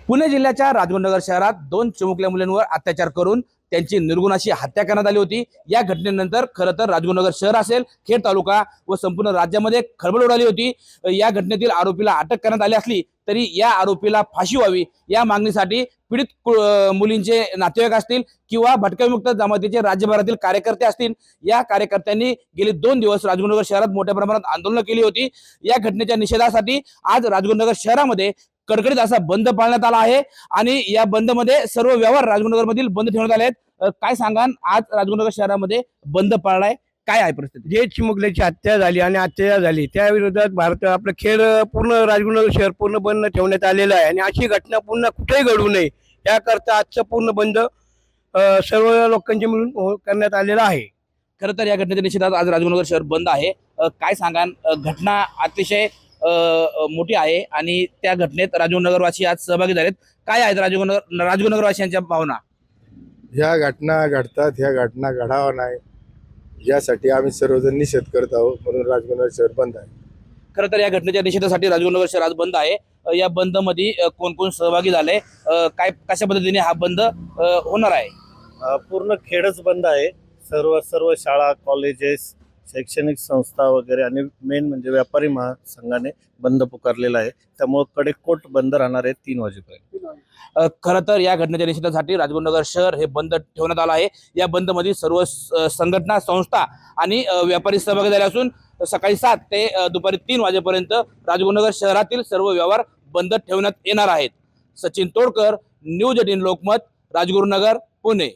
पुणे जिल्ह्याच्या राजगुरुनगर शहरात दोन चिमुकल्या मुलांवर अत्याचार करून त्यांची निर्गुणाशी हत्या करण्यात आली होती। या घटनेनंतर खरं तर राजगुरुनगर शहर असेल, खेड तालुका व संपूर्ण राज्यामध्ये खळबळ उडाली होती। या घटनेतील आरोपीला अटक करण्यात आली असली तरी या आरोपीला फाशी व्हावी या मागणीसाठी पीडित मुलींचे नातेवाईक असतील किंवा भटक्याविमुक्त जमातीचे राज्यभरातील कार्यकर्ते असतील, या कार्यकर्त्यांनी गेली 2 दिवस राजगुरुनगर शहरात मोठ्या प्रमाणात आंदोलन केली होती। या घटनेच्या निषेधासाठी आज राजगुरुनगर शहरामध्ये कडकडीत असा बंद पाळण्यात आला आहे आणि या बंद मध्ये सर्व व्यवहार राजगुरुनगर मधील बंद ठेवण्यात आले आहेत। काय सांगाल, आज राजगुरुनगर शहरामध्ये बंद पाळलाय, काय आहे परिस्थिती? जे चिमुकल्याची हत्या झाली आणि अत्याचार झाली त्या विरोधात भारत आपलं खेड पूर्ण राजगुरुनगर शहर पूर्ण बंद ठेवण्यात आलेलं आहे आणि अशी घटना पुन्हा कुठेही घडू नये याकरता आजचं पूर्ण बंद सर्व लोकांचे मिळून करण्यात आलेला आहे। खरं तर या घटनेच्या निषेधात आज राजगुरुनगर शहर बंद आहे। काय सांगाल, घटना अतिशय मोठी आहे आणि त्या घटनेत राजगुरुनगरवासी आज सहभागी झालेत। काय आहेत राजगुरुनगरवासियांच्या भावना? ह्या घटना घडतात, ह्या घटना घडावा नाही यासाठी आम्ही सर्वजण निषेध करत आहोत, म्हणून राजगुरुनगर शहर बंद आहे। खरं तर या घटनेच्या निषेधासाठी राजगुरुनगर शहर आज बंद आहे। या बंद मध्ये कोण कोण सहभागी झाले, काय कशा पद्धतीने हा बंद होणार आहे? पूर्ण खेडच बंद आहे। सर्व सर्व शाळा, कॉलेजेस, शैक्षणिक संस्था वगैरे आणि मेन म्हणजे व्यापारी महासंघाने बंद पुकारलेला आहे। त्यामुळे कडेकोट बंद राहणार आहे 3 वाजेपर्यंत। खरं तर या घटनेच्या निषेधासाठी राजगुरुनगर शहर हे बंद ठेवण्यात आलं आहे। या बंद मध्ये सर्व संघटना, संस्था आणि व्यापारी सहभागी झाले असून सकाळी 7 ते दुपारी 3 वाजेपर्यंत राजगुरुनगर शहरातील सर्व व्यवहार बंद ठेवण्यात येणार आहेत। सचिन तोडकर, न्यूज 18 लोकमत, राजगुरुनगर, पुणे।